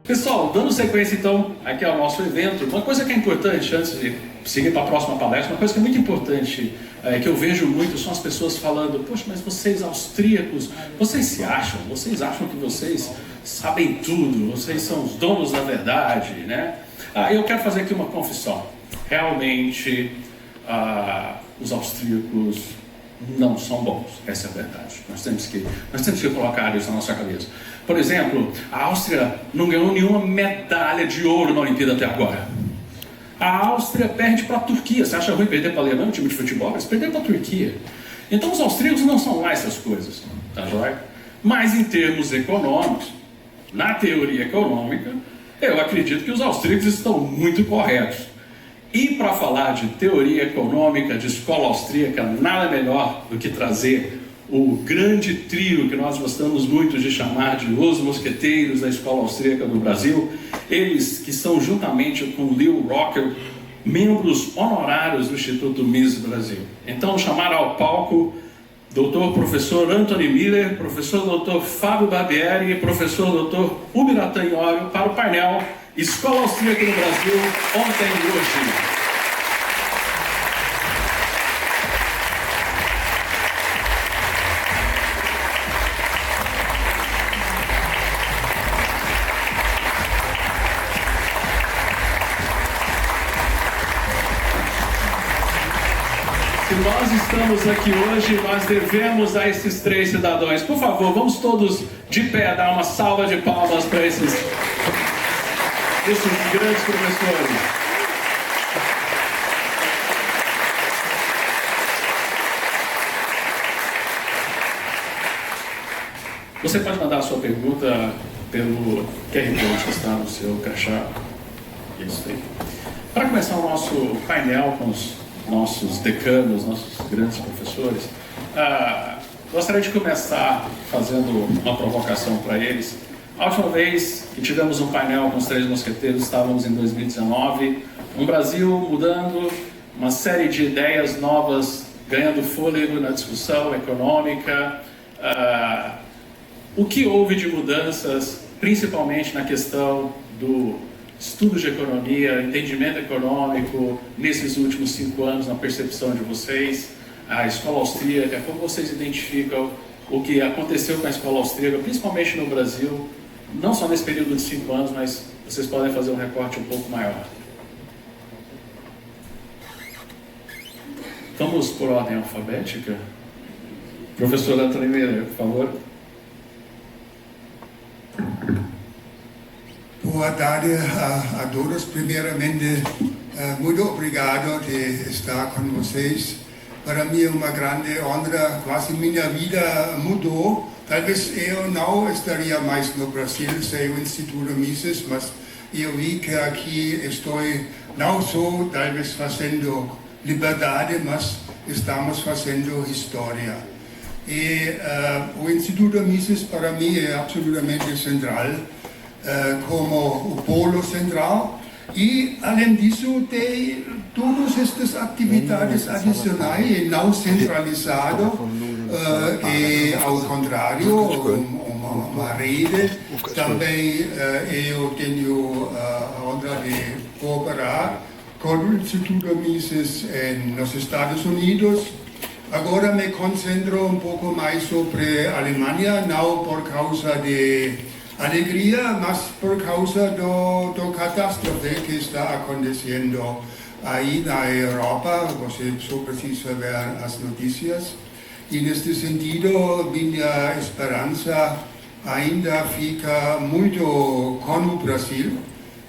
Pessoal, dando sequência então aqui ao nosso evento, uma coisa que é importante antes de seguir para a próxima palestra, uma coisa que é muito importante, que eu vejo muito, são as pessoas falando: poxa, mas vocês austríacos, vocês acham que vocês sabem tudo, vocês são os donos da verdade, né? Eu quero fazer aqui uma confissão. Realmente, os austríacos não são bons, essa é a verdade. Nós temos que colocar isso na nossa cabeça. Por exemplo, a Áustria não ganhou nenhuma medalha de ouro na Olimpíada até agora. A Áustria perde para a Turquia. Você acha ruim perder para a Alemanha, um time de futebol? Eles perderam para a Turquia. Então os austríacos não são lá essas coisas, tá joia? Mas em termos econômicos, na teoria econômica, eu acredito que os austríacos estão muito corretos. E para falar de teoria econômica, de escola austríaca, nada melhor do que trazer o grande trio que nós gostamos muito de chamar de Os Mosqueteiros da Escola Austríaca do Brasil. Eles que são, juntamente com Leo Rockel, membros honorários do Instituto Mises Brasil. Então, chamar ao palco Dr. Professor Anthony Miller, Professor Dr. Fábio Barbieri e Professor Dr. Ubiratan Iorio para o painel Escola Austríaca no Brasil, ontem e hoje. Se nós estamos aqui hoje, nós devemos a esses três cidadãos. Por favor, vamos todos de pé dar uma salva de palmas para esses grandes professores. Você pode mandar a sua pergunta pelo QR Code que está no seu crachá. Isso aí. Para começar o nosso painel com os nossos decanos, nossos grandes professores, gostaria de começar fazendo uma provocação para eles. A última vez que tivemos um painel com os três mosqueteiros, estávamos em 2019, um Brasil mudando, uma série de ideias novas ganhando fôlego na discussão econômica. O que houve de mudanças, principalmente na questão do estudo de economia, entendimento econômico, nesses últimos 5 anos, na percepção de vocês, a escola austríaca, como vocês identificam o que aconteceu com a escola austríaca, principalmente no Brasil, não só nesse período de 5 anos, mas vocês podem fazer um recorte um pouco maior. Vamos por ordem alfabética. Professor Anthony Miller, por favor. Boa tarde a todos. Primeiramente, muito obrigado de estar com vocês. Para mim é uma grande honra, quase minha vida mudou. Talvez eu não estaria mais no Brasil sem o Instituto Mises, mas eu vi que aqui estou não só talvez fazendo liberdade, mas estamos fazendo história. E o Instituto Mises para mim é absolutamente central, como o polo central, e além disso tem todas estas atividades adicionais não centralizadas, e ao contrário, uma rede. Também eu tenho a honra de cooperar com o Instituto Mises nos Estados Unidos. Agora me concentro um pouco mais sobre a Alemanha, não por causa de alegria, mas por causa do catástrofe que está acontecendo aí na Europa. Você só precisa ver as notícias. E neste sentido, minha esperança ainda fica muito com o Brasil.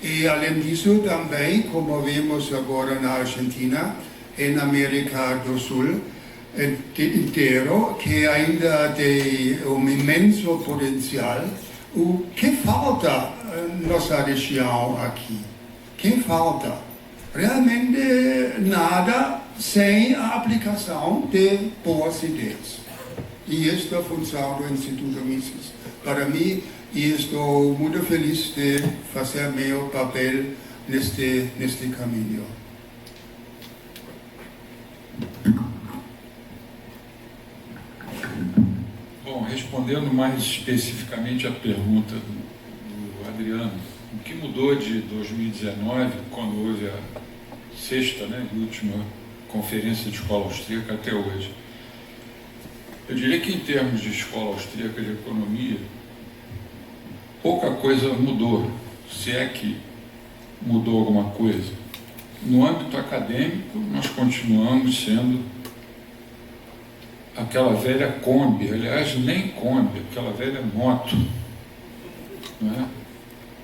E além disso também, como vemos agora na Argentina e na América do Sul inteiro, que ainda tem um imenso potencial. O que falta nossa região aqui? Que falta? Realmente nada sem a aplicação de boas ideias. E esta é a função do Instituto Mises. Para mim, e estou muito feliz de fazer meu papel neste caminho. Bom, respondendo mais especificamente à pergunta do Adriano, O que mudou de 2019, quando houve a sexta, e última conferência de escola austríaca, até hoje? Eu diria que, em termos de escola austríaca de economia, pouca coisa mudou, se é que mudou alguma coisa. No âmbito acadêmico, nós continuamos sendo aquela velha Kombi, aliás, nem Kombi, aquela velha moto. Não é?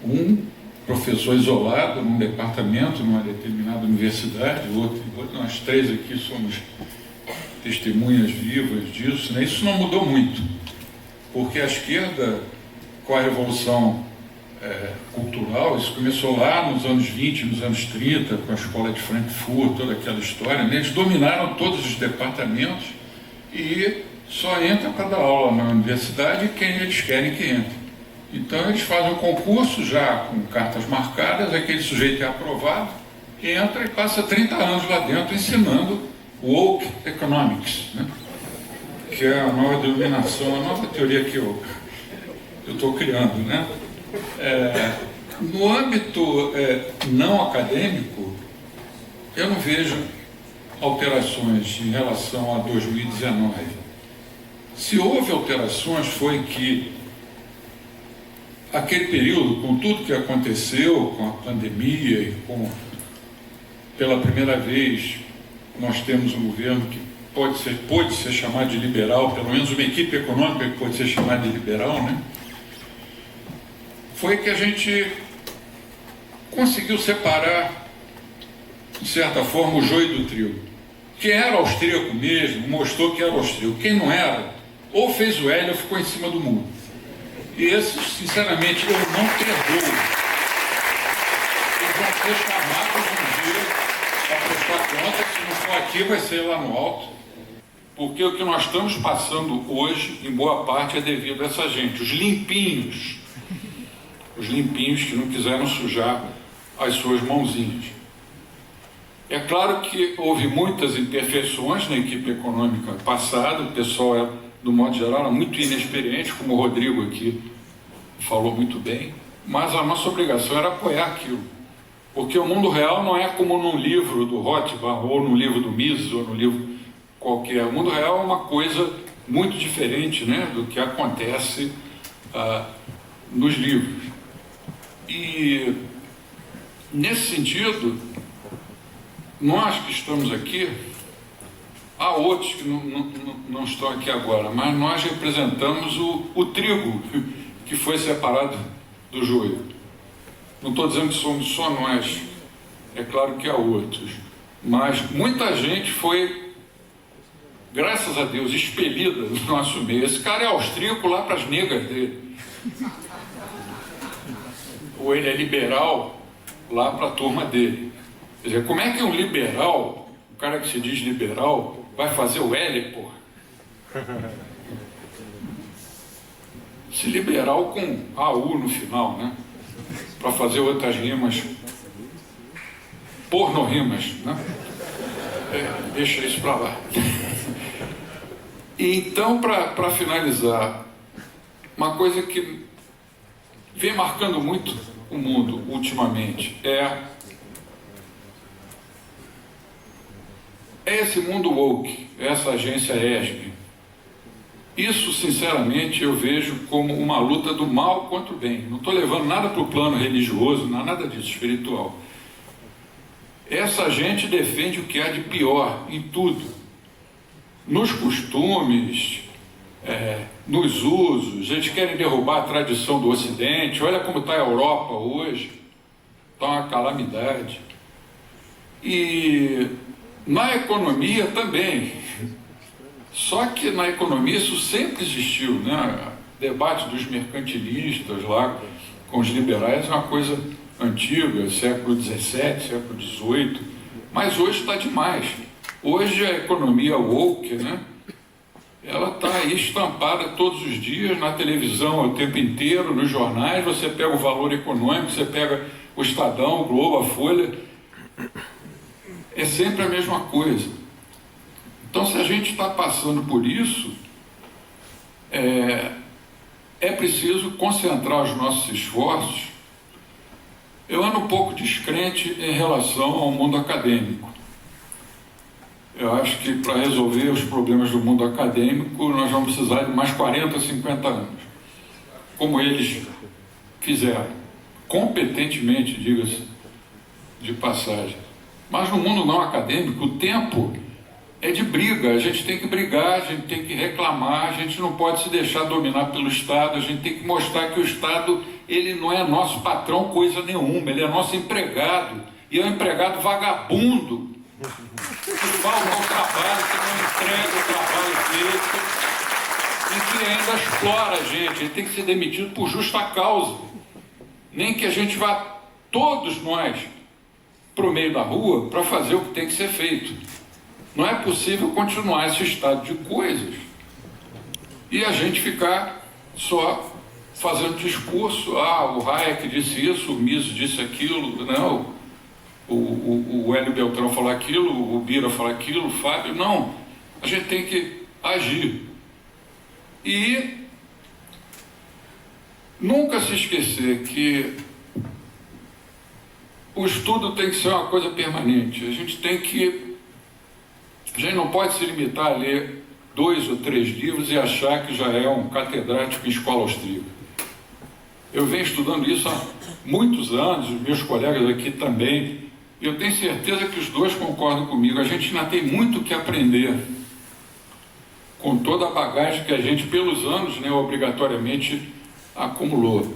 Um professor isolado num departamento, numa determinada universidade, outro, nós três aqui somos testemunhas vivas disso, Isso não mudou muito, porque a esquerda, com a revolução cultural, isso começou lá nos anos 20, nos anos 30, com a escola de Frankfurt, toda aquela história, Eles dominaram todos os departamentos e só entra para dar aula na universidade quem eles querem que entre. Então eles fazem um concurso já com cartas marcadas, aquele sujeito é aprovado, entra e passa 30 anos lá dentro ensinando woke economics, que é a nova denominação, a nova teoria que eu estou criando. No âmbito não acadêmico, eu não vejo alterações em relação a 2019. Se houve alterações, foi que aquele período, com tudo que aconteceu, com a pandemia e pela primeira vez, nós temos um governo que pode ser chamado de liberal, pelo menos uma equipe econômica que pode ser chamada de liberal, foi que a gente conseguiu separar, de certa forma, o joio do trigo. Quem era austríaco mesmo, mostrou que era austríaco. Quem não era, ou fez o L ou ficou em cima do muro. E esses, sinceramente, eu não perdoo. Eles vão ser chamados um dia para prestar conta, que se não for aqui, vai ser lá no alto. Porque o que nós estamos passando hoje, em boa parte, é devido a essa gente, os limpinhos que não quiseram sujar as suas mãozinhas. É claro que houve muitas imperfeições na equipe econômica passada, o pessoal, do modo geral, era muito inexperiente, como o Rodrigo aqui falou muito bem, mas a nossa obrigação era apoiar aquilo. Porque o mundo real não é como num livro do Rothbard, ou no livro do Mises, ou no livro qualquer. O mundo real é uma coisa muito diferente, do que acontece nos livros. E, nesse sentido, nós que estamos aqui, há outros que não estão aqui agora, mas nós representamos o trigo que foi separado do joio. Não estou dizendo que somos só nós, é claro que há outros, mas muita gente foi, graças a Deus, expelida do nosso meio. Esse cara é austríaco lá para as negas dele. Ou ele é liberal lá para a turma dele. Quer dizer, como é que um liberal, o cara que se diz liberal, vai fazer o L, porra? Se liberal com AU no final, para fazer outras rimas, porno-rimas, deixa isso para lá. E então, para finalizar, uma coisa que vem marcando muito o mundo ultimamente é esse mundo woke, essa agência ESG. Isso, sinceramente, eu vejo como uma luta do mal contra o bem. Não estou levando nada para o plano religioso, nada disso, espiritual. Essa gente defende o que há de pior em tudo. Nos costumes, nos usos, eles querem derrubar a tradição do Ocidente. Olha como está a Europa hoje, está uma calamidade. E na economia também. Só que na economia isso sempre existiu, debate dos mercantilistas lá com os liberais é uma coisa antiga, século XVII, século XVIII, mas hoje está demais. Hoje a economia woke, ela está aí estampada todos os dias na televisão o tempo inteiro, nos jornais. Você pega o Valor Econômico, você pega o Estadão, o Globo, a Folha, é sempre a mesma coisa. Então, se a gente está passando por isso, é preciso concentrar os nossos esforços Eu ando um pouco descrente em relação ao mundo acadêmico. Eu acho que para resolver os problemas do mundo acadêmico nós vamos precisar de mais 40, 50 anos, como eles fizeram, competentemente, diga-se de passagem. Mas no mundo não acadêmico, o tempo é de briga, a gente tem que brigar, a gente tem que reclamar, a gente não pode se deixar dominar pelo Estado, a gente tem que mostrar que o Estado, ele não é nosso patrão coisa nenhuma, ele é nosso empregado, e é um empregado vagabundo, que falta o trabalho, que não entrega o trabalho feito, e que ainda explora a gente, ele tem que ser demitido por justa causa, nem que a gente vá, todos nós, para o meio da rua, para fazer o que tem que ser feito. Não é possível continuar esse estado de coisas e a gente ficar só fazendo discurso. O Hayek disse isso, o Mises disse aquilo, não, o Hélio Beltrão falou aquilo, o Bira falou aquilo, o Fábio. Não, a gente tem que agir. E nunca se esquecer que o estudo tem que ser uma coisa permanente. A gente não pode se limitar a ler 2 ou 3 livros e achar que já é um catedrático em escola austríaca. Eu venho estudando isso há muitos anos, os meus colegas aqui também, e eu tenho certeza que os dois concordam comigo. A gente ainda tem muito que aprender com toda a bagagem que a gente, pelos anos, obrigatoriamente acumulou.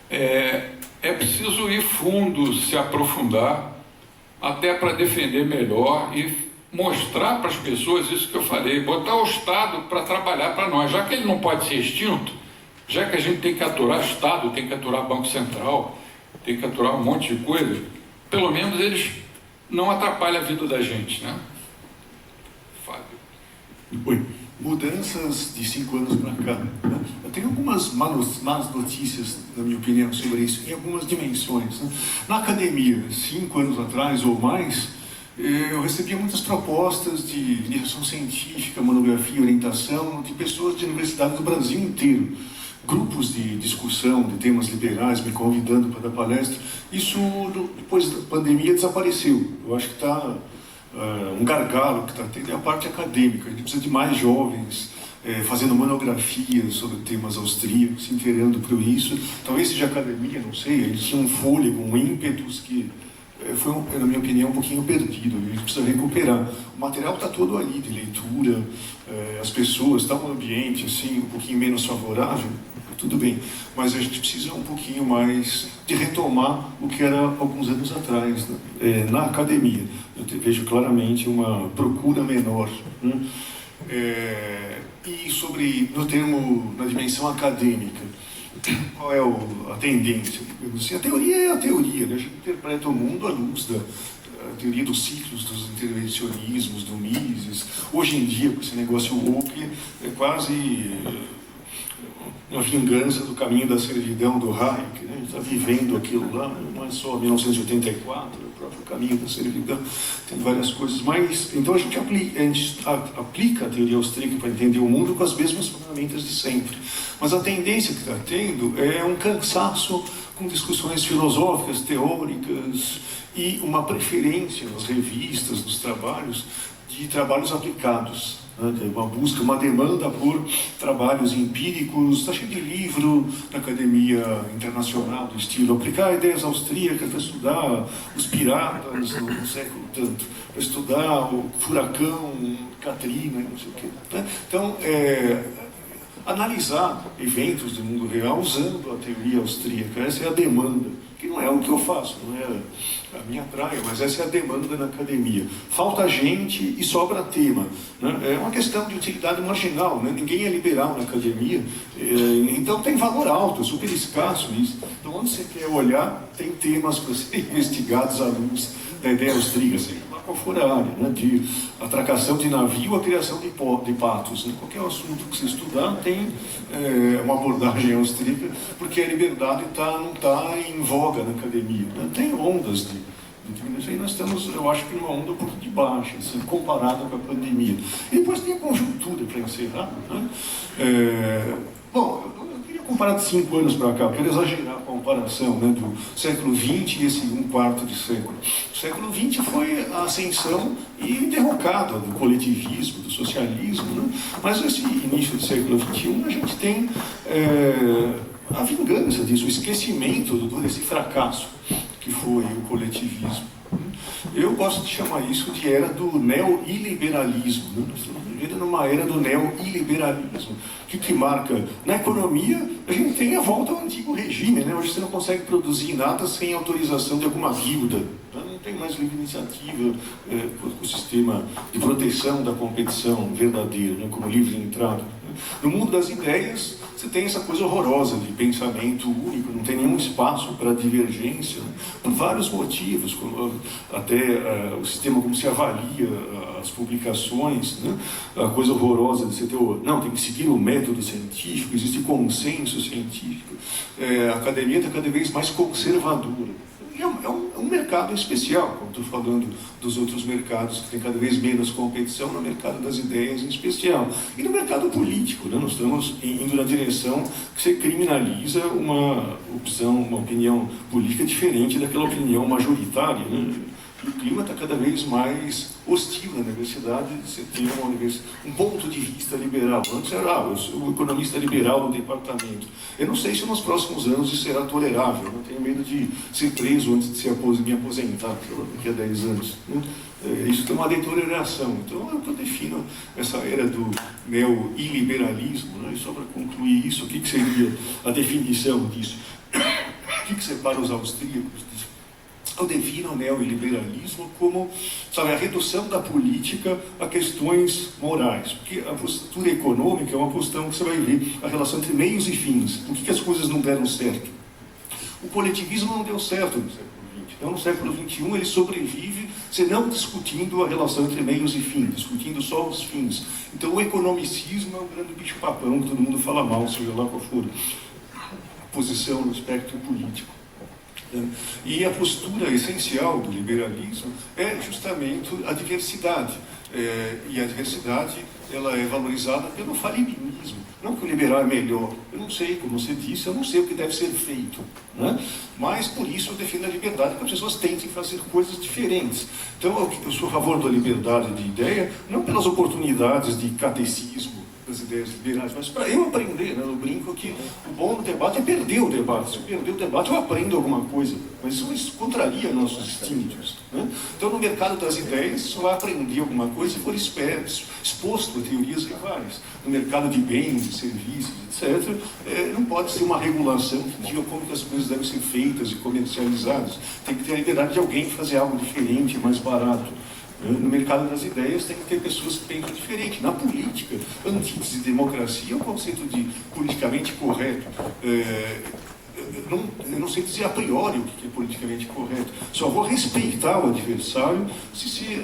É preciso ir fundo, se aprofundar, até para defender melhor e mostrar para as pessoas isso que eu falei, botar o Estado para trabalhar para nós, já que ele não pode ser extinto, já que a gente tem que aturar o Estado, tem que aturar Banco Central, tem que aturar um monte de coisa, pelo menos eles não atrapalham a vida da gente, né? Fábio. Oi. Mudanças de 5 anos para cá. Né? Eu tenho algumas más notícias, na minha opinião, sobre isso, em algumas dimensões. Né? Na academia, 5 anos atrás ou mais, eu recebia muitas propostas de iniciação científica, monografia, orientação de pessoas de universidades do Brasil inteiro. Grupos de discussão de temas liberais me convidando para dar palestra. Isso, depois da pandemia, desapareceu. Eu acho que está um gargalo que está tendo é a parte acadêmica. A gente precisa de mais jovens fazendo monografias sobre temas austríacos, se inteirando por isso. Talvez seja academia, não sei, eles tinham um fôlego, um ímpetus que foi, na minha opinião, um pouquinho perdido. A gente precisa recuperar. O material está todo ali, de leitura, as pessoas, está um ambiente assim, um pouquinho menos favorável, tudo bem, mas a gente precisa um pouquinho mais de retomar o que era alguns anos atrás, né? Na academia. Eu vejo claramente uma procura menor. Né? E sobre, na dimensão acadêmica, qual é a tendência? Assim, a teoria é a teoria, né? A gente interpreta o mundo à luz da teoria dos ciclos, dos intervencionismos, do Mises. Hoje em dia, com esse negócio woke, é quase uma vingança do caminho da servidão do Hayek, né? A gente está vivendo aquilo lá, não é só 1984, o próprio caminho da servidão, tem várias coisas, mas então a gente aplica a teoria austríaca para entender o mundo com as mesmas ferramentas de sempre, mas a tendência que está tendo é um cansaço com discussões filosóficas, teóricas e uma preferência nas revistas, nos trabalhos, de trabalhos aplicados. Uma busca, uma demanda por trabalhos empíricos, está cheio de livro na academia internacional do estilo, aplicar ideias austríacas para estudar os piratas no século tanto, para estudar o furacão, Katrina, não sei o quê. Né? Então, analisar eventos do mundo real usando a teoria austríaca, essa é a demanda, que não é o que eu faço, não é a minha praia, mas essa é a demanda na academia. Falta gente e sobra tema. Né? É uma questão de utilidade marginal, né? Ninguém é liberal na academia, então tem valor alto, super escasso isso. Então, onde você quer olhar, tem temas para serem investigados à luz da ideia austríaca, seja qual for a área, né? De atracação de navio a criação de patos. Né? Qualquer assunto que você estudar tem uma abordagem austríaca, porque a liberdade não está em voga na academia. Né? Tem ondas de diminuição, e nós estamos, eu acho que numa onda um pouco de baixa, assim, comparada com a pandemia. E depois tem a conjuntura, para encerrar. Né? Bom, eu queria comparar de 5 anos para cá, eu quero exagerar com comparação, né, do século XX e esse um quarto de século. O século XX foi a ascensão e derrocada do coletivismo, do socialismo, né? Mas esse início do século XXI a gente tem a vingança disso, o esquecimento desse fracasso que foi o coletivismo. Eu gosto de chamar isso de era do neoliberalismo. Né? Nós estamos vivendo numa era do neoliberalismo. O que marca? Na economia, a gente tem a volta ao antigo regime. Né? Hoje você não consegue produzir nada sem autorização de alguma guilda. Não tem mais livre iniciativa, o sistema de proteção da competição verdadeira, né? Como livre entrada. No mundo das ideias, você tem essa coisa horrorosa de pensamento único, não tem nenhum espaço para divergência, né? Por vários motivos, como, até o sistema como se avalia as publicações, né? A coisa horrorosa de você ter não, tem que seguir o método científico, existe consenso científico, a academia está cada vez mais conservadora. É um mercado especial, como estou falando dos outros mercados, que tem cada vez menos competição, no mercado das ideias em especial. E no mercado político, né? Nós estamos indo na direção que você criminaliza uma opinião política diferente daquela opinião majoritária. Né? E o clima está cada vez mais hostil na universidade, você tem um ponto de vista liberal. Antes era, eu sou o economista liberal do departamento. Eu não sei se nos próximos anos isso será tolerável. Eu tenho medo de ser preso antes de me aposentar, daqui a 10 anos. Né? Isso tem uma deterioração. Então, eu defino essa era do neoliberalismo. Né? E só para concluir isso, o que seria a definição disso? O que separa os austríacos disso? Eu defino o neoliberalismo como, sabe, a redução da política a questões morais. Porque a postura econômica é uma questão que você vai ver, a relação entre meios e fins. Por que as coisas não deram certo? O coletivismo não deu certo no século XX. Então, no século XXI, ele sobrevive se não discutindo a relação entre meios e fins, discutindo só os fins. Então, o economicismo é um grande bicho-papão que todo mundo fala mal, seja lá qual for a posição no espectro político. E a postura essencial do liberalismo é justamente a diversidade. E a diversidade ela é valorizada pelo falibilismo. Não que o liberal é melhor. Eu não sei, como você disse, eu não sei o que deve ser feito. Né? Mas, por isso, eu defendo a liberdade, que as pessoas tentem fazer coisas diferentes. Então, eu sou a favor da liberdade de ideia, não pelas oportunidades de catecismo das ideias liberais, mas para eu aprender, né? Eu brinco que o bom do debate é perder o debate. Se eu perder o debate, eu aprendo alguma coisa, mas isso contraria nossos instintos. Né? Então, no mercado das ideias, você vai aprender alguma coisa se for exposto a teorias rivais. No mercado de bens, de serviços, etc., não pode ser uma regulação que diga como que as coisas devem ser feitas e comercializadas. Tem que ter a liberdade de alguém fazer algo diferente, mais barato. No mercado das ideias tem que ter pessoas que pensam diferente. Na política, antítese de democracia é um conceito de politicamente correto. Eu não sei dizer a priori o que é politicamente correto. Só vou respeitar o adversário se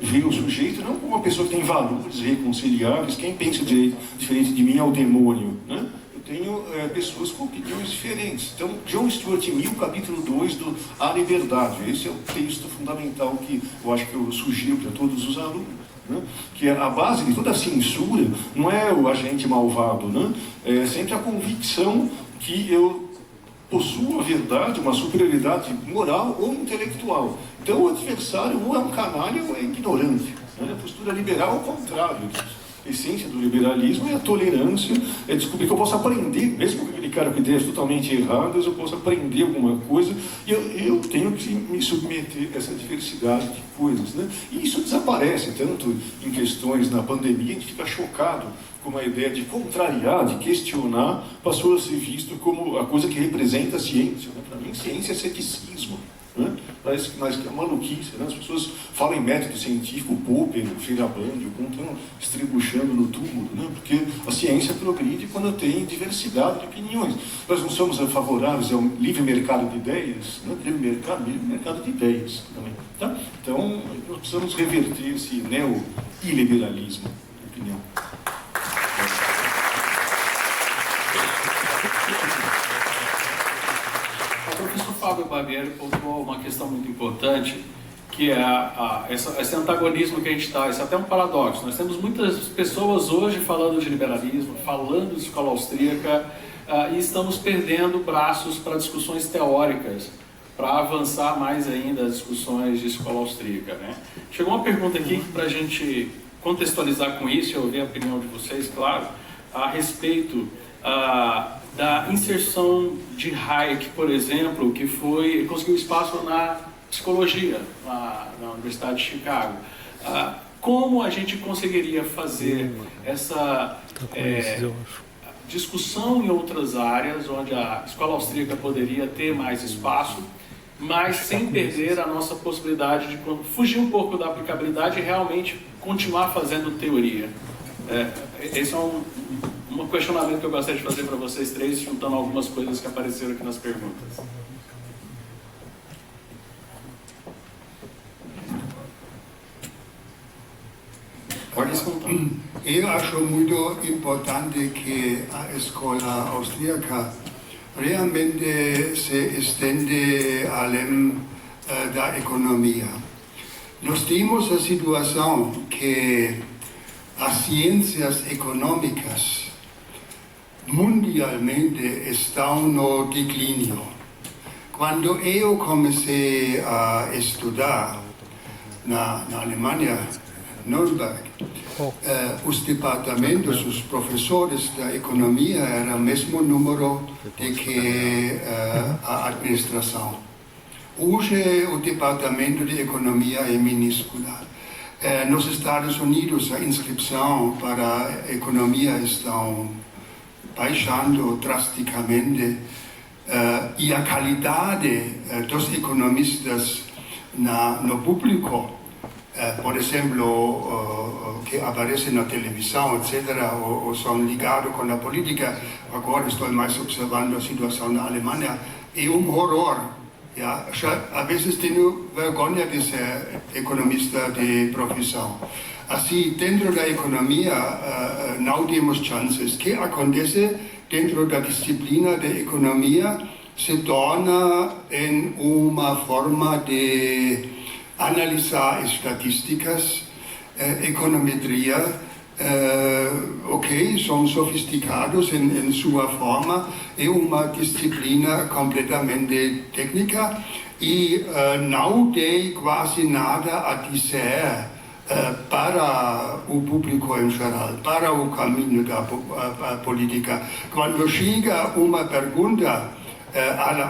vê o sujeito não como uma pessoa que tem valores reconciliáveis. Quem pensa diferente de mim é o demônio. Né? Tenho pessoas com opiniões diferentes. Então, John Stuart Mill, capítulo 2 do A Liberdade. Esse é o texto fundamental que eu acho que eu sugiro para todos os alunos. Né? Que a base de toda a censura não é o agente malvado, né? É sempre a convicção que eu possuo a verdade, uma superioridade moral ou intelectual. Então, o adversário ou é um canalha ou é ignorante. Né? A postura liberal é o contrário disso. A essência do liberalismo é a tolerância, é descobrir que eu posso aprender, mesmo com aquele cara com ideias totalmente erradas, eu posso aprender alguma coisa, e eu tenho que me submeter a essa diversidade de coisas. Né? E isso desaparece, tanto em questões na pandemia, a gente fica chocado com a ideia de contrariar, de questionar, passou a ser visto como a coisa que representa a ciência. Né? Para mim, ciência é ceticismo. Né? Parece que é maluquice, né? As pessoas falam em método científico, o Popper, o Feyerabend, como estão estribuchando no túmulo, né? Porque a ciência progride quando tem diversidade de opiniões. Nós não somos favoráveis ao livre mercado de ideias, né? Livre mercado de ideias também. Tá? Então, nós precisamos reverter esse neoliberalismo, na opinião. O professor Fábio Barbieri pontuou uma questão muito importante, que é esse antagonismo que a gente está. Isso é até um paradoxo. Nós temos muitas pessoas hoje falando de liberalismo, falando de escola austríaca, e estamos perdendo braços para discussões teóricas, para avançar mais ainda as discussões de escola austríaca, né? Chegou uma pergunta aqui para a gente contextualizar com isso, eu ouvi a opinião de vocês, claro, a respeito da inserção de Hayek, por exemplo, que conseguiu espaço na psicologia, na Universidade de Chicago. Como a gente conseguiria fazer essa discussão em outras áreas, onde a escola austríaca poderia ter mais espaço, mas sem perder a nossa possibilidade de fugir um pouco da aplicabilidade e realmente continuar fazendo teoria? Esse é um questionamento que eu gostaria de fazer para vocês três, juntando algumas coisas que apareceram aqui nas perguntas. Eu acho muito importante que a escola austríaca realmente se estende além da economia. Nós temos a situação que as ciências econômicas mundialmente estão no declínio. Quando eu comecei a estudar na Alemanha, Nürnberg, os departamentos, os professores da economia eram o mesmo número de que a administração. Hoje o departamento de economia é minúsculo. Nos Estados Unidos a inscrição para a economia estão baixando drasticamente e a qualidade dos economistas no público, por exemplo, que aparecem na televisão, etc., ou são ligados com a política. Agora estou mais observando a situação na Alemanha. É horror. Às vezes tenho vergonha de ser economista de profissão. Assim, dentro da economia, não temos chances. O que acontece dentro da disciplina de economia se torna em uma forma de analisar estatísticas, econometria, são sofisticados em sua forma, é uma disciplina completamente técnica e não tem quase nada a dizer para o público em geral, para o caminho da política. Quando chega uma pergunta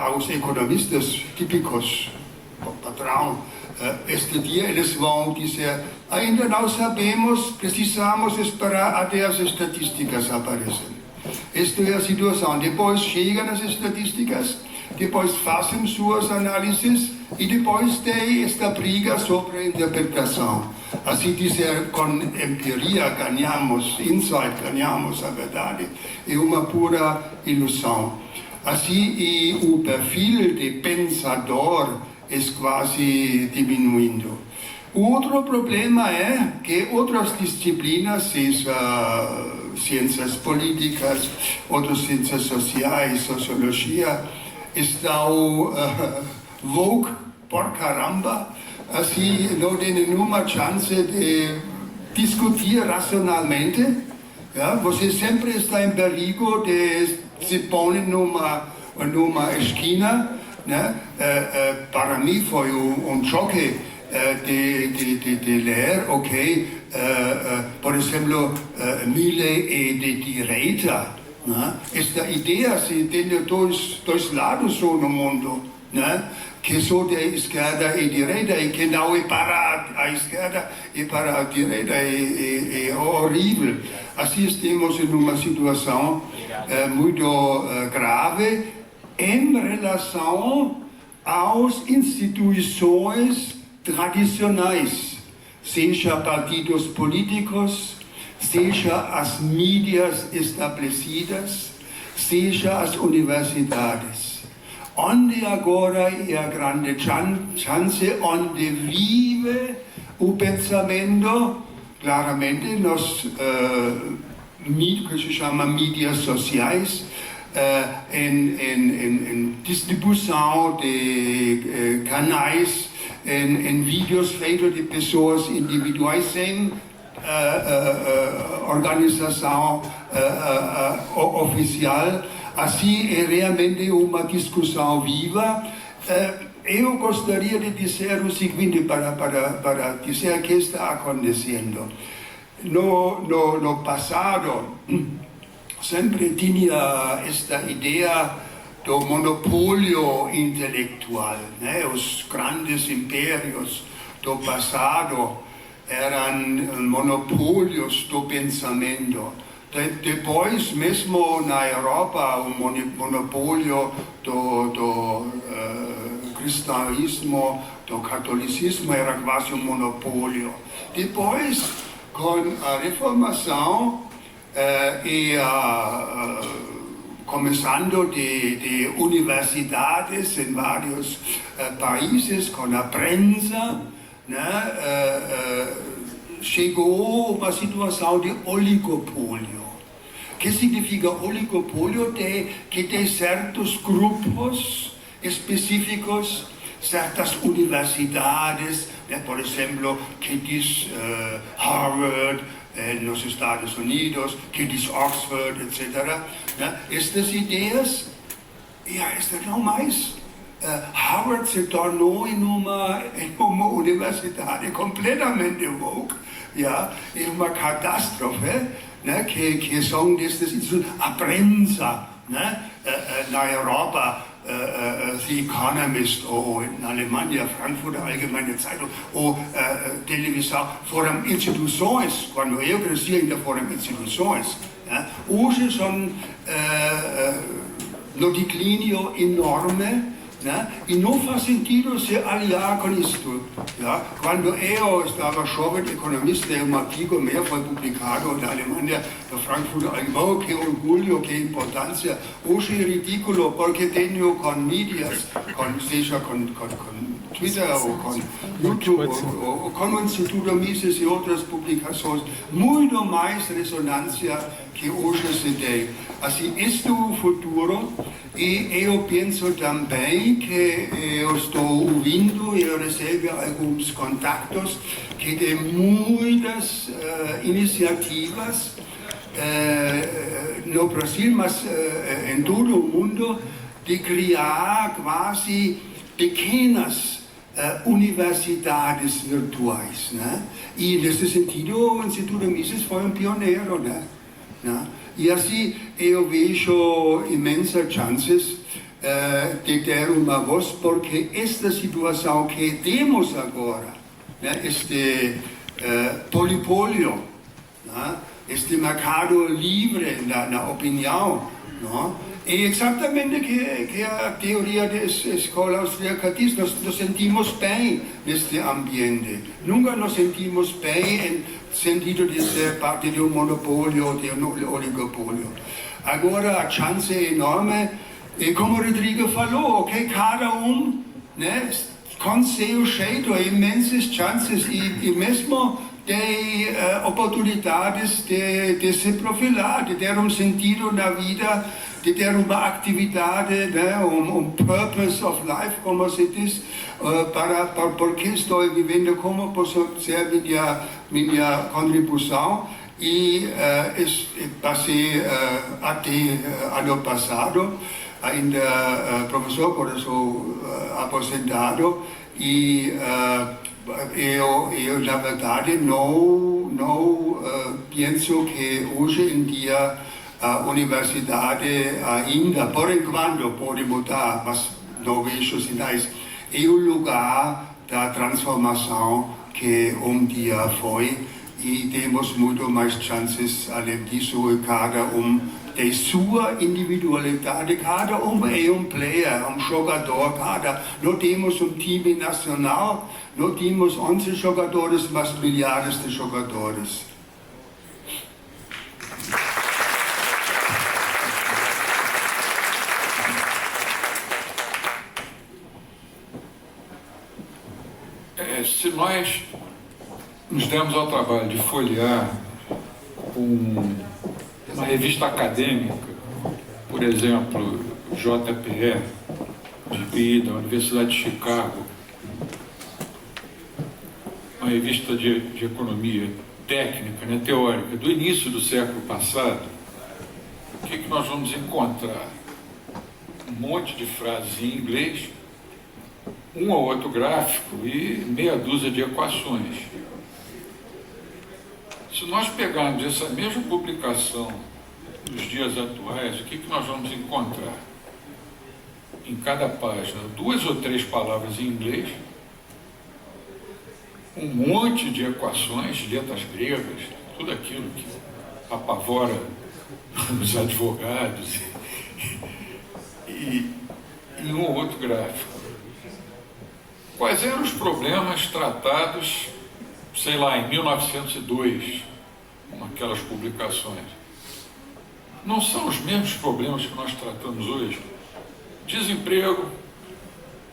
aos economistas típicos, patrão, este dia eles vão dizer, ainda não sabemos, precisamos esperar até as estatísticas aparecem. Esta é a situação. Depois chegam as estatísticas, depois fazem suas análises e depois tem esta briga sobre a interpretação. Assim dizer, com empiria ganhamos, insight ganhamos a verdade. É uma pura ilusão. Assim, e o perfil de pensador é quase diminuindo. O outro problema é que outras disciplinas, seja ciências políticas, outras ciências sociais, sociologia, estão vogue por caramba, assim não tem nenhuma chance de discutir racionalmente. Você sempre está em perigo de se pôr numa esquina. Para mim foi choque de ler, por exemplo, Milley é de direita. Esta ideia se tem dois lados no mundo, que só da esquerda e direita, e que não é para a esquerda e para a direita, é horrível. Assim estamos em uma situação muito grave em relação às instituições tradicionais, seja partidos políticos, seja as mídias estabelecidas, seja as universidades. Onde agora é a grande chance, onde vive o pensamento, claramente, nos que se chama mídias sociais, em distribuição de canais, em vídeos feitos de pessoas individuais sem organização oficial. assim é realmente uma discussão viva. Eu gostaria de dizer o seguinte para dizer o que está acontecendo. No passado, sempre tinha esta ideia do monopólio intelectual, né? Os grandes impérios do passado eram monopólios do pensamento. Depois, mesmo na Europa, o monopólio do cristianismo, do catolicismo era quase um monopólio. Depois, com a reformação e começando de universidades em vários países, com a prensa, né, chegou uma situação de oligopólio. O que significa oligopólio? Que tem certos grupos específicos, certas universidades, né, por exemplo, que diz Harvard nos Estados Unidos, que diz Oxford, etc. Né? Estas ideias, estas não mais. Harvard se tornou em uma universidade completamente woke, em uma catástrofe, né, que são destes institutos. A prensa, né, na Europa, The Economist, ou na Alemanha, Frankfurter Allgemeine Zeitung, ou televisão, foram instituições, quando eu cresci ainda foram instituições. Né? Hoje são no declínio enorme, né? E não faz sentido se aliar com isto. Quando eu estava jovem economista, um artigo meu foi publicado na Alemanha, no Frankfurter Allgemeine, que orgulho, que importância. Hoje é ridículo, porque tenho com mídias, seja com Twitter ou com YouTube, ou com o Instituto Mises e outras publicações, muito mais ressonância que hoje se tem. Assim, este é o futuro, e eu penso também que eu estou ouvindo e eu recebo alguns contatos que tem muitas iniciativas no Brasil, mas em todo o mundo, de criar quase pequenas universidades virtuais, né? E nesse sentido o Instituto Mises foi um pioneiro, né? E assim eu vejo imensas chances de ter uma voz, porque esta situação que temos agora, né, este polipólio, né, este mercado livre na opinião, né, é exatamente que a teoria da escola austríaca diz. Nós nos sentimos bem neste ambiente. Nunca nos sentimos bem no sentido de ser parte de um monopólio ou de um oligopólio. Agora a chance é enorme, e como o Rodrigo falou, que cada né, com seu jeito, imensas chances e mesmo tem oportunidades de se profilar, de ter um sentido na vida, de ter uma atividade, né, purpose of life, como se diz, porque estou vivendo, como posso ser minha contribuição. E passei até ano passado, ainda professor, quando sou aposentado, e eu na verdade não penso que hoje em dia a universidade ainda, por enquanto, pode mudar, mas não vejo sinais. É o lugar da transformação que um dia foi, e temos muito mais chances, além disso, cada tem sua individualidade, cada é um player, um jogador, não temos um time nacional, não temos 11 jogadores, mas milhares de jogadores. Se nós nos demos ao trabalho de folhear uma revista acadêmica, por exemplo, JPE, da Universidade de Chicago, uma revista de economia técnica, né, teórica, do início do século passado, o que nós vamos encontrar? um monte de frases em inglês, um ou outro gráfico e meia dúzia de equações. Se nós pegarmos essa mesma publicação nos dias atuais, o que nós vamos encontrar? Em cada página, 2 ou 3 palavras em inglês, um monte de equações, letras gregas, tudo aquilo que apavora os advogados, e um ou outro gráfico. Quais eram os problemas tratados, sei lá, em 1902, naquelas publicações? Não são os mesmos problemas que nós tratamos hoje. Desemprego,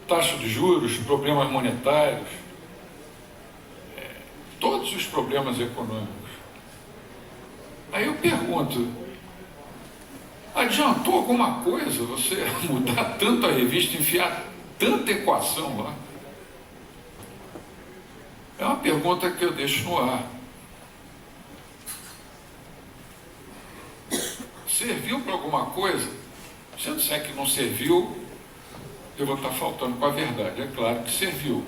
taxa de juros, problemas monetários, todos os problemas econômicos. Aí eu pergunto, adiantou alguma coisa você mudar tanto a revista, enfiar tanta equação lá? É uma pergunta que eu deixo no ar. Serviu para alguma coisa? Se eu disser que não serviu, eu vou estar faltando com a verdade. É claro que serviu.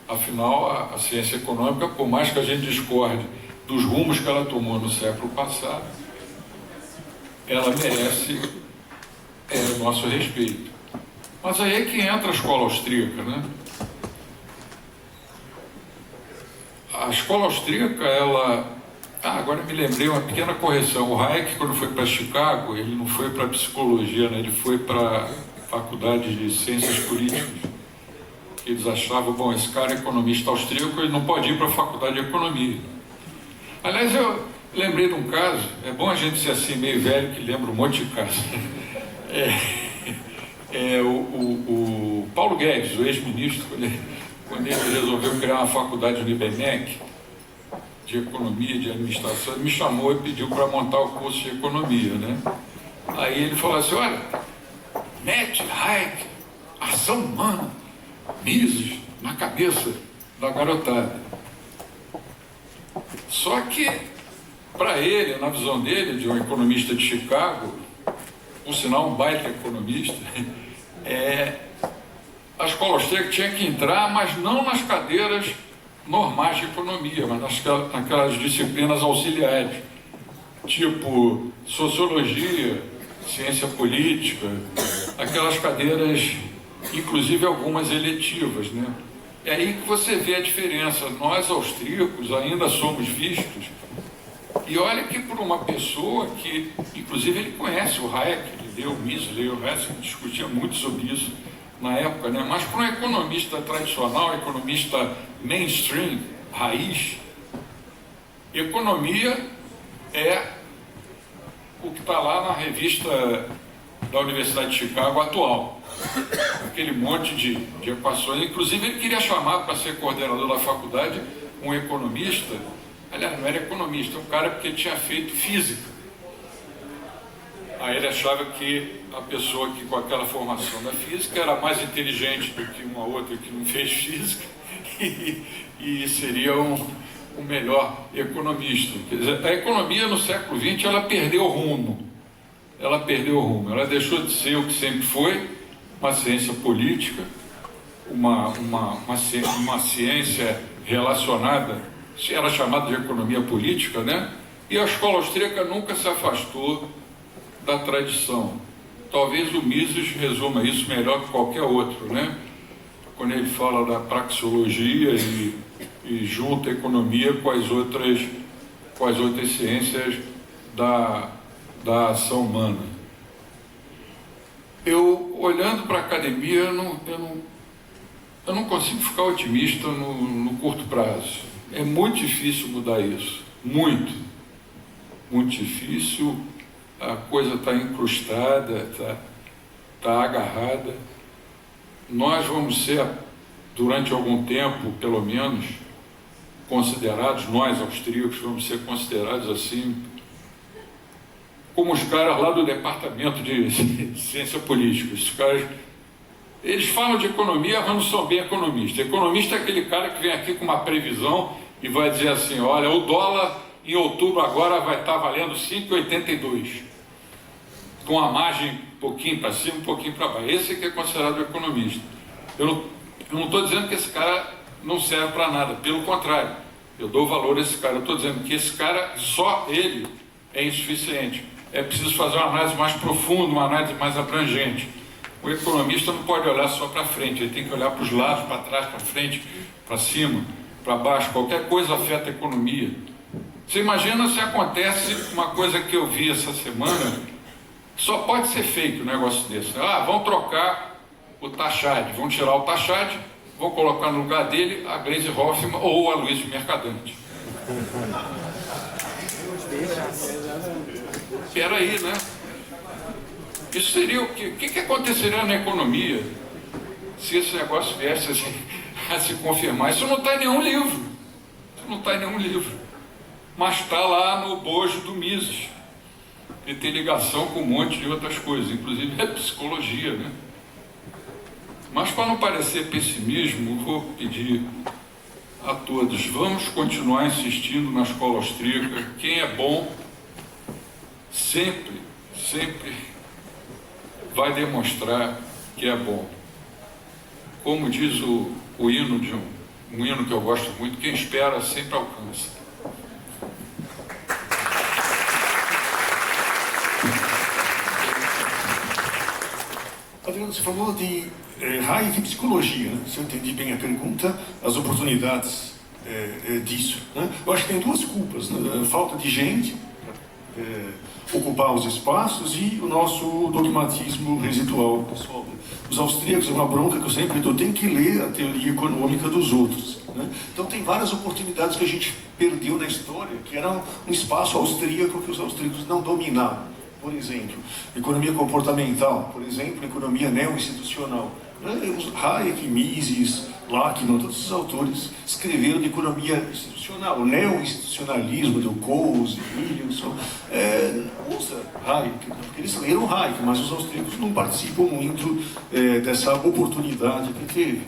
Afinal, a ciência econômica, por mais que a gente discorde dos rumos que ela tomou no século passado, ela merece o nosso respeito. Mas aí é que entra a escola austríaca, né? A escola austríaca, ela... agora me lembrei uma pequena correção. O Hayek, quando foi para Chicago, ele não foi para psicologia, né? Ele foi para a faculdade de ciências políticas. Eles achavam, bom, esse cara é economista austríaco, ele não pode ir para a faculdade de economia. Aliás, eu lembrei de um caso, é bom a gente ser assim meio velho, que lembra um monte de casos. O Paulo Guedes, o ex-ministro, quando ele resolveu criar uma faculdade no IBMEC, de economia, de administração, ele me chamou e pediu para montar o curso de economia, né? Aí ele falou assim, olha, mete Hayek, ação humana, Mises na cabeça da garotada. Só que, para ele, na visão dele, de um economista de Chicago, por sinal um baita economista, a escola austríaca tinha que entrar, mas não nas cadeiras normais de economia, mas naquelas disciplinas auxiliares, tipo sociologia, ciência política, aquelas cadeiras, inclusive algumas eletivas, né? É aí que você vê a diferença. Nós, austríacos, ainda somos vistos, e olha que por uma pessoa que, inclusive, ele conhece o Hayek, ele leu o Mises, leu o Hayek, discutia muito sobre isso na época, né? Mas para um economista tradicional, economista mainstream, raiz, economia é o que está lá na revista da Universidade de Chicago atual. Aquele monte de equações. Inclusive, ele queria chamar para ser coordenador da faculdade um economista. Aliás, não era economista, um cara porque tinha feito física. Aí ele achava que a pessoa que com aquela formação da física era mais inteligente do que uma outra que não fez física e seria um melhor economista. Quer dizer, a economia no século XX ela perdeu o rumo. Ela deixou de ser o que sempre foi, uma ciência política, uma ciência relacionada, era chamada de economia política, né? E a escola austríaca nunca se afastou da tradição. Talvez o Mises resuma isso melhor que qualquer outro, né? Quando ele fala da praxeologia e junta a economia com as outras ciências da ação humana. Eu, olhando para a academia, eu não consigo ficar otimista no curto prazo. É muito difícil mudar isso. Muito difícil. A coisa está incrustada, está agarrada. Nós vamos ser, durante algum tempo, pelo menos, considerados, nós austríacos, vamos ser considerados assim, como os caras lá do departamento de ciência política. Esses caras, eles falam de economia, mas não são bem economistas. Economista é aquele cara que vem aqui com uma previsão e vai dizer assim, olha, o dólar em outubro agora vai estar valendo 5,82. com a margem um pouquinho para cima, um pouquinho para baixo. Esse que é considerado economista. Eu não estou dizendo que esse cara não serve para nada, pelo contrário, eu dou valor a esse cara. Eu estou dizendo que esse cara, só ele, é insuficiente. É preciso fazer uma análise mais profunda, uma análise mais abrangente. O economista não pode olhar só para frente, ele tem que olhar para os lados, para trás, para frente, para cima, para baixo. Qualquer coisa afeta a economia. Você imagina se acontece uma coisa que eu vi essa semana, só pode ser fake um negócio desse. Vão trocar o Tachad, vão tirar o Tachad, vão colocar no lugar dele a Gleisi Hoffmann ou a Luiz Mercadante. Espera aí, né? Isso seria o quê? O que aconteceria na economia se esse negócio viesse a se confirmar? Isso não está em nenhum livro. Isso não está em nenhum livro. Mas está lá no bojo do Mises. E tem ligação com um monte de outras coisas, inclusive a psicologia, né? Mas para não parecer pessimismo, vou pedir a todos, vamos continuar insistindo na escola austríaca. Quem é bom sempre vai demonstrar que é bom. Como diz o hino de um hino que eu gosto muito, quem espera sempre alcança. Adriano, você falou de Hayek e psicologia, né? Se eu entendi bem a pergunta, as oportunidades disso, né? Eu acho que tem duas culpas, né? A falta de gente ocupar os espaços e o nosso dogmatismo residual pessoal. Os austríacos, é uma bronca que eu sempre dou, tem que ler a teoria econômica dos outros, né? Então tem várias oportunidades que a gente perdeu na história, que era um espaço austríaco que os austríacos não dominavam. Por exemplo, economia comportamental, por exemplo, economia neo-institucional. Hayek, Mises, Lachmann, todos esses autores escreveram de economia institucional. O neo-institucionalismo do Coase, Williamson, usa Hayek, porque eles leram Hayek, mas os austríacos não participam muito dessa oportunidade que teve.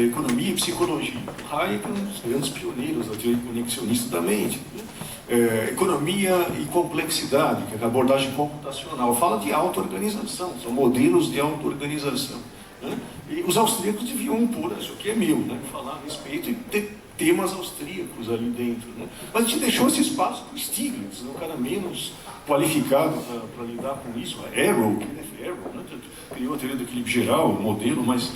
Economia e psicologia. Hayek é um dos grandes pioneiros da teoria conexionista da mente. Economia e complexidade, que é a abordagem computacional, fala de auto-organização, são modelos de auto-organização, né? E os austríacos deviam impor, isso aqui é meu, né? Falar a respeito e ter temas austríacos ali dentro, né? Mas a gente deixou esse espaço para o Stiglitz, né? Um cara menos qualificado para lidar com isso, Arrow, Kenneth Arrow, né? Criou a teoria do equilíbrio geral, o modelo, mas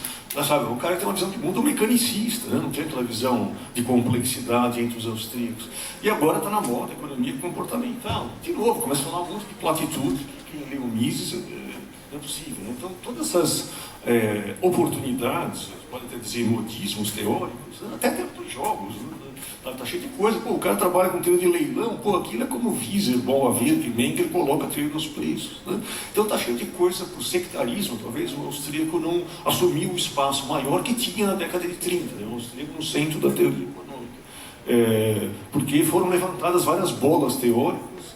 sabe, o cara tem uma visão de mundo mecanicista, né? Não tem aquela visão de complexidade entre os austríacos. E agora está na moda a economia comportamental. De novo, começa a falar muito de platitude, quem lê o Mises não é possível, né? Então, todas essas oportunidades, pode até dizer modismos teóricos, né? Até dentro dos jogos, né? Tá cheio de coisa. Pô, o cara trabalha com teoria de leilão, pô, aquilo é como Wieser, Boa Verde, Menger coloca a teoria dos preços, né? Então tá cheio de coisa para o sectarismo. Talvez o austríaco não assumiu o espaço maior que tinha na década de 30, né? O austríaco no centro da teoria econômica, porque foram levantadas várias bolas teóricas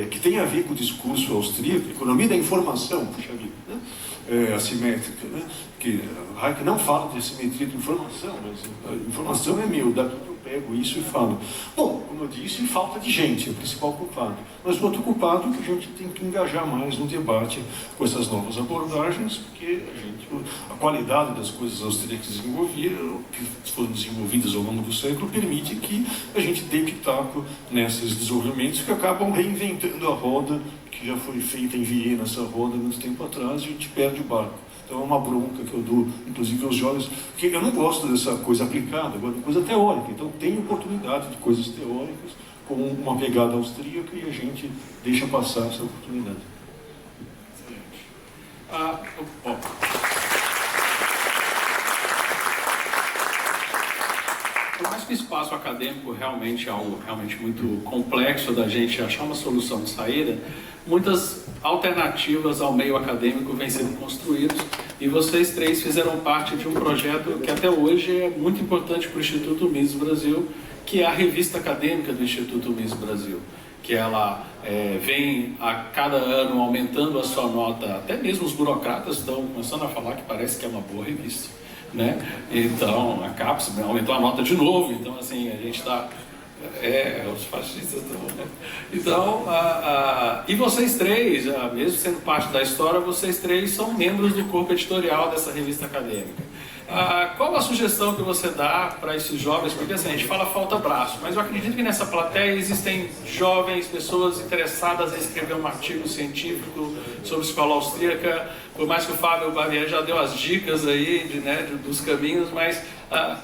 que tem a ver com o discurso austríaco, economia da informação, puxa vida, né? Assimétrica, né? Que Hayek não fala de assimetria de informação, mas a informação é meu, daqui eu pego isso e falo. Bom, como eu disse, falta de gente, é o principal culpado. Mas o outro culpado é que a gente tem que engajar mais no debate com essas novas abordagens, porque a qualidade das coisas austríacas que foram desenvolvidas ao longo do século, permite que a gente dê pitaco nesses desenvolvimentos que acabam reinventando a roda que já foi feita em Viena, essa roda, muito tempo atrás, e a gente perde o barco. Então é uma bronca que eu dou, inclusive aos jovens, porque eu não gosto dessa coisa aplicada, eu gosto de coisa teórica. Então tem oportunidade de coisas teóricas com uma pegada austríaca e a gente deixa passar essa oportunidade. Por mais que o espaço acadêmico realmente é algo realmente muito complexo da gente achar uma solução de saída, muitas alternativas ao meio acadêmico vêm sendo construídas e vocês três fizeram parte de um projeto que até hoje é muito importante para o Instituto Mises Brasil, que é a revista acadêmica do Instituto Mises Brasil, que ela vem a cada ano aumentando a sua nota, até mesmo os burocratas estão começando a falar que parece que é uma boa revista, né? Então a CAPES aumentou a nota de novo, então assim, a gente está Os fascistas estão, né? Então, e vocês três, mesmo sendo parte da história, vocês três são membros do corpo editorial dessa revista acadêmica. Qual a sugestão que você dá para esses jovens? Porque assim, a gente fala falta braço, mas eu acredito que nessa plateia existem jovens, pessoas interessadas em escrever um artigo científico sobre escola austríaca, por mais que o Fábio Barbieri já deu as dicas aí dos caminhos, mas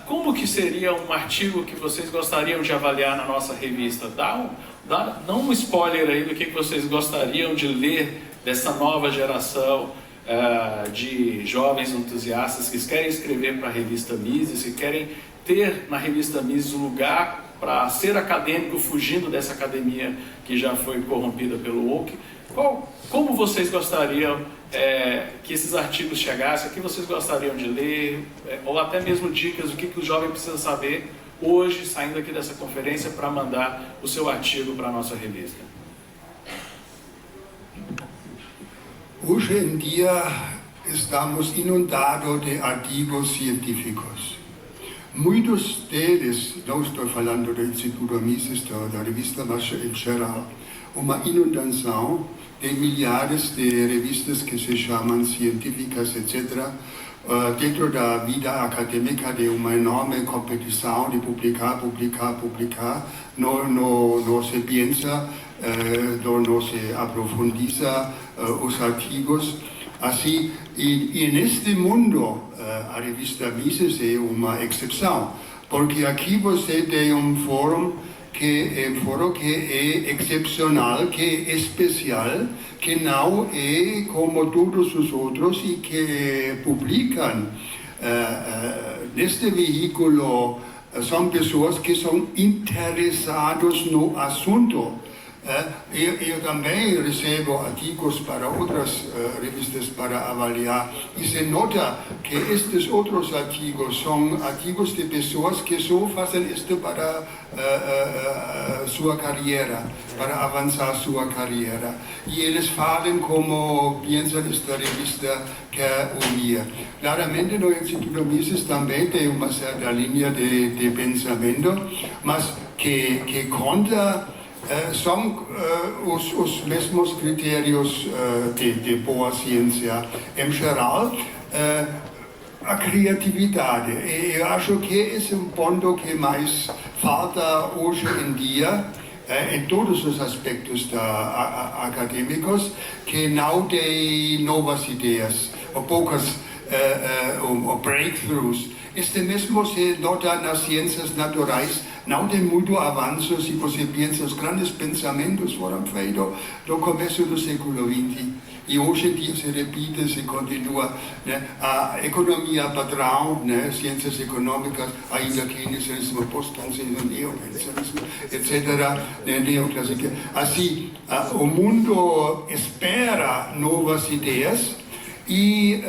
como que seria um artigo que vocês gostariam de avaliar na nossa revista? Dá um spoiler aí do que vocês gostariam de ler dessa nova geração de jovens entusiastas que querem escrever para a revista Mises, que querem ter na revista Mises um lugar para ser acadêmico, fugindo dessa academia que já foi corrompida pelo woke. Como vocês gostariam que esses artigos chegassem? O que vocês gostariam de ler? Ou até mesmo dicas do que o jovem precisa saber hoje, saindo aqui dessa conferência, para mandar o seu artigo para a nossa revista? Hoje em dia estamos inundados de artigos científicos. Muitos deles, não estou falando do Instituto Mises, da revista, mas em geral, uma inundação de milhares de revistas que se chamam científicas, etc., dentro da vida acadêmica, de uma enorme competição de publicar, não se pensa, não se aprofundiza os artigos. Assim, e neste mundo, a revista Mises é uma exceção, porque aqui você tem um fórum que é excepcional, que é especial, que não é como todos os outros e que publicam neste veículo. São pessoas que são interessadas no assunto. Eu também recebo artigos para outras revistas para avaliar e se nota que estes outros artigos são artigos de pessoas que só fazem isto para sua carreira, para avançar sua carreira. E eles falam como pensam esta revista quer ouvir. Claramente no Instituto Mises também tem uma certa linha de pensamento, mas que conta são os mesmos critérios de boa ciência. Em geral, a criatividade. Eu acho que esse é um ponto que mais falta hoje em dia, em todos os aspectos acadêmicos, que não tem novas ideias, ou poucas breakthroughs. Este mesmo se nota nas ciências naturais. Não tem muito avanço se você pensa, os grandes pensamentos foram feitos no começo do século XX. E hoje em dia se repite, se continua. Né? A economia padrão, né? Ciências econômicas, ainda keynesianismo, pós-keynesianismo, neokeynesianismo, etc. Neoclássica. Assim, o mundo espera novas ideias e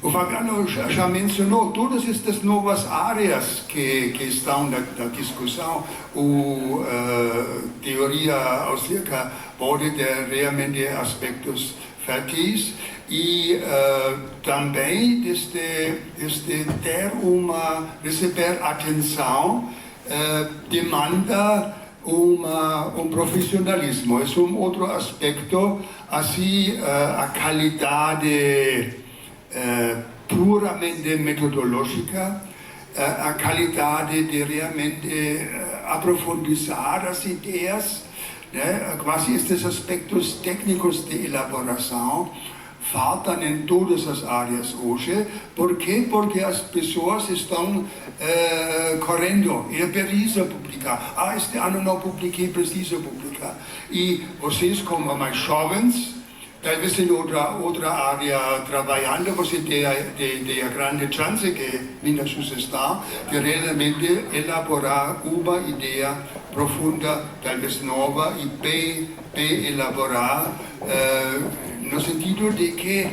o Fabiano já mencionou todas estas novas áreas que estão na discussão. A teoria austríaca pode ter realmente aspectos férteis e também receber atenção demanda um profissionalismo. Esse é um outro aspecto, assim, a qualidade puramente metodológica, a qualidade de realmente aprofundizar as ideias, né? Quase estes aspectos técnicos de elaboração faltam em todas as áreas hoje. Por quê? Porque as pessoas estão correndo, eu preciso publicar, este ano não publiquei, preciso publicar. E vocês, como mais jovens, talvez em outra área trabalhando, você tem a grande chance que minha sugestão de realmente elaborar uma ideia profunda, talvez nova, e bem elaborar, no sentido de que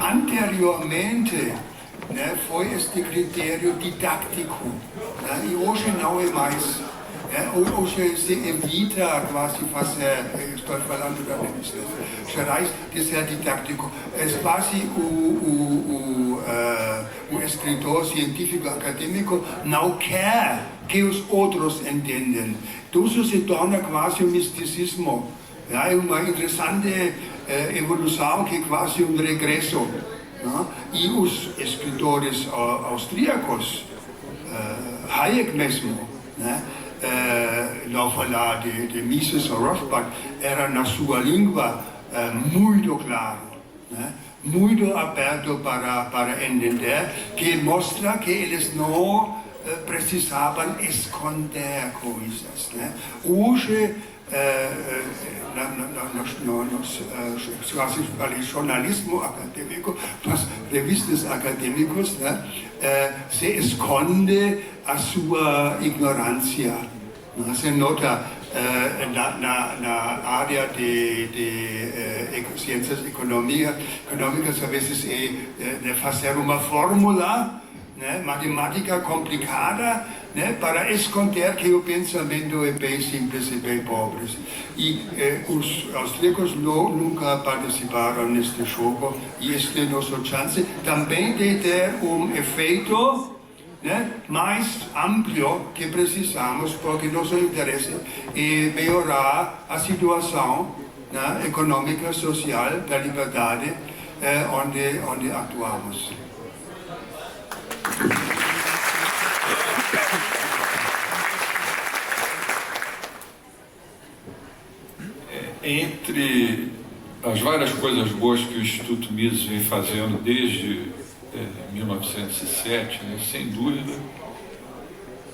anteriormente, né, foi este critério didático, né, e hoje não é mais. Hoje se evita quase fazer, estou falando da revista Gerais, de ser didático. É quase o escritor científico acadêmico não quer que os outros entendam. Isso se torna quase um misticismo. É uma interessante evolução que é quase um regresso. E os escritores austríacos, Hayek mesmo, ao falar de Mises ou Rothbard, era na sua língua muito claro, muito aberto para entender, que mostra que eles não precisavam esconder coisas. Hoje, no jornalismo acadêmico, nas revistas acadêmicas, se esconde a sua ignorância. Se nota na área de ciências econômicas, às vezes é fazer uma fórmula matemática complicada, para esconder que o pensamento é bem simples e bem pobre. E os austríacos nunca participaram neste jogo, e esta é nossa chance também de ter um efeito mais amplo que precisamos, porque nosso interesse é melhorar a situação econômica, social, da liberdade, onde atuamos. Entre as várias coisas boas que o Instituto Mises vem fazendo desde 1907, sem dúvida,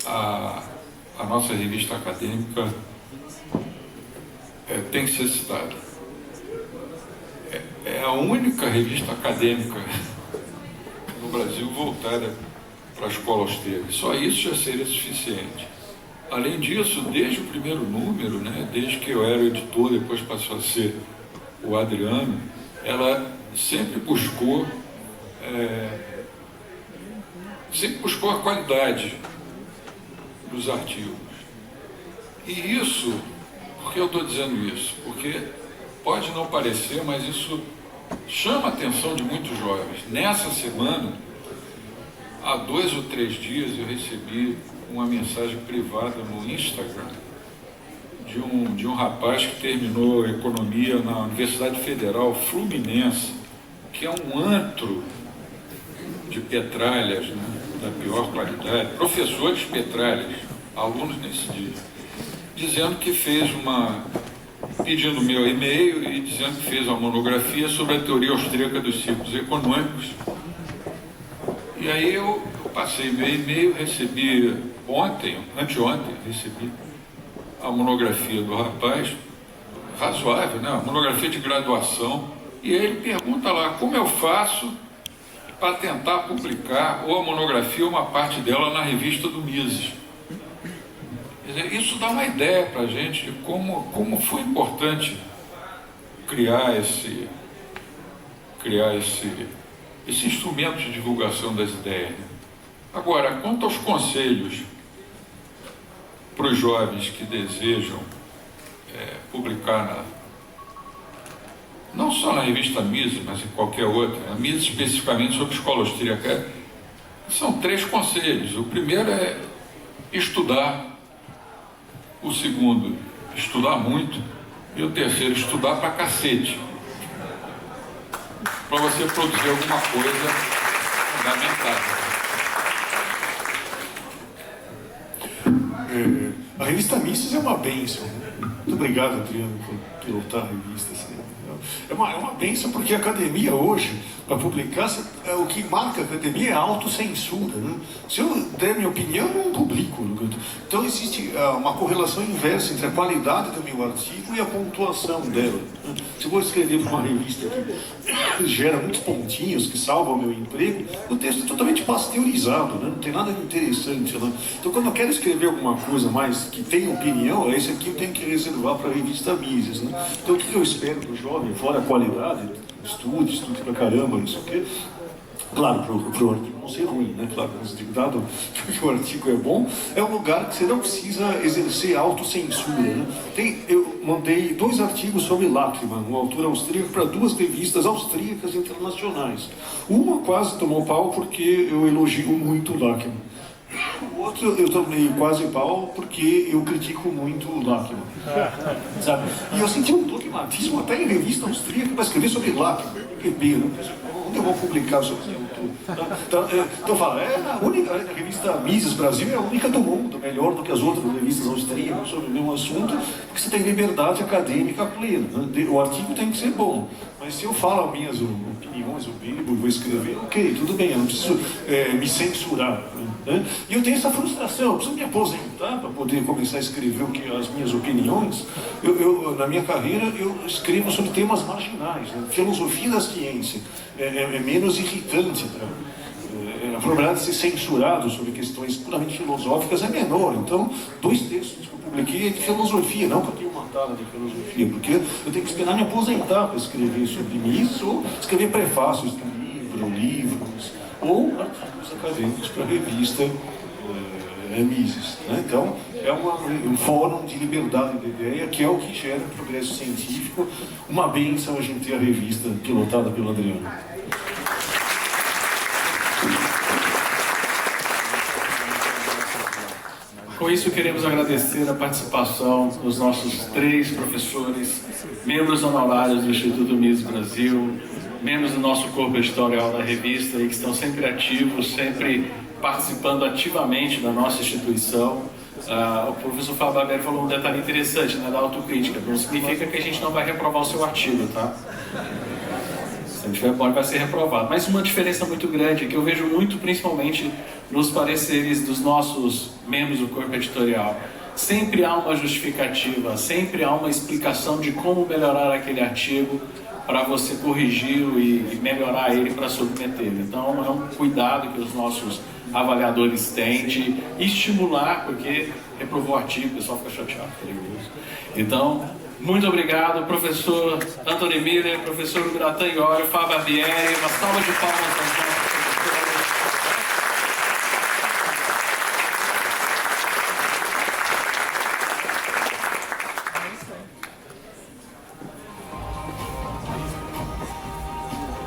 a nossa revista acadêmica tem que ser citada. É a única revista acadêmica no Brasil voltada para a escola austríaca. Só isso já seria suficiente. Além disso, desde o primeiro número, desde que eu era editor, depois passou a ser o Adriano, ela sempre buscou a qualidade dos artigos. E isso, por que eu estou dizendo isso? Porque pode não parecer, mas isso chama a atenção de muitos jovens. Nessa semana, há 2 ou 3 dias, eu recebi uma mensagem privada no Instagram de um rapaz que terminou economia na Universidade Federal Fluminense, que é um antro de petralhas, da pior qualidade, professores petralhas, alunos nesse dia, dizendo que fez pedindo meu e-mail e dizendo que fez uma monografia sobre a teoria austríaca dos ciclos econômicos. E aí eu passei meu e-mail, recebi anteontem, recebi a monografia do rapaz, razoável, uma monografia de graduação, e aí ele pergunta lá, como eu faço para tentar publicar ou a monografia ou uma parte dela na revista do Mises. Quer dizer, isso dá uma ideia para a gente de como foi importante criar esse instrumento de divulgação das ideias. Agora, quanto aos conselhos para os jovens que desejam publicar não só na revista Mises, mas em qualquer outra, a Mises especificamente sobre escola austríaca, são 3 conselhos. O primeiro é estudar, o segundo, estudar muito, e o terceiro, estudar pra cacete, para você produzir alguma coisa fundamental. A revista Mises é uma bênção. Muito obrigado, Adriano, por lotar a revista. É uma bênção, porque a academia hoje, para publicar, o que marca a academia é a autocensura. Se eu der minha opinião, eu não publico. Então existe uma correlação inversa entre a qualidade do meu artigo e a pontuação dela. Se eu vou escrever para uma revista que gera muitos pontinhos, que salva o meu emprego, o texto é totalmente pasteurizado, não tem nada de interessante. Então, quando eu quero escrever alguma coisa mais que tenha opinião, esse aqui eu tenho que reservar para a revista Mises. Então, o que eu espero do jovem, fora a qualidade, estude pra caramba, não sei o quê. Claro, pro artigo não ser ruim, né? Claro, mas dado que o artigo é bom, é um lugar que você não precisa exercer autocensura, né? Eu mandei 2 artigos sobre Lachmann, um autor austríaco, para 2 revistas austríacas internacionais. Uma quase tomou pau porque eu elogio muito Lachmann. O outro eu tomei quase pau porque eu critico muito Lachmann. Sabe? E eu senti um dogmatismo até em revista austríaca para escrever sobre Lachmann. Que pena. Onde eu vou publicar sobre esse autor? Então eu falo, a revista Mises Brasil é a única do mundo, melhor do que as outras revistas austríacas sobre o mesmo assunto, porque você tem liberdade acadêmica plena. Né? O artigo tem que ser bom. Mas se eu falo as minhas opiniões, eu bebo e vou escrever, ok, tudo bem, eu não preciso me censurar. Né? E eu tenho essa frustração, eu preciso me aposentar para poder começar a escrever as minhas opiniões. Na minha carreira, eu escrevo sobre temas marginais, né? Filosofia da ciência. É menos irritante. A probabilidade de ser censurado sobre questões puramente filosóficas é menor. Então, 2 textos que eu publiquei é de filosofia, não que eu tenha uma tala de filosofia, porque eu tenho que esperar me aposentar para escrever sobre isso, ou escrever prefácios de livros, ou artigos acadêmicos para a revista Mises. Né? Então, é um fórum de liberdade de ideia, que é o que gera progresso científico. Uma bênção a gente ter a revista pilotada pelo Adriano. Com isso, queremos agradecer a participação dos nossos 3 professores, membros honorários do Instituto Mises Brasil, membros do nosso corpo editorial da revista, e que estão sempre ativos, sempre participando ativamente da nossa instituição. O professor Fábio Barbieri falou um detalhe interessante, né, da autocrítica. Não significa que a gente não vai reprovar o seu artigo, tá? Se não tiver bom, vai ser reprovado. Mas uma diferença muito grande, que eu vejo muito, principalmente nos pareceres dos nossos membros do corpo editorial. Sempre há uma justificativa, sempre há uma explicação de como melhorar aquele artigo para você corrigi-lo e melhorar ele para submetê-lo. Então, é um cuidado que os nossos avaliadores têm de estimular, porque reprovou o artigo, o pessoal fica chateado. Então, muito obrigado, professor Anthony Miller, professor Biratan Iorio, Fábio Barbieri, uma salva de palmas.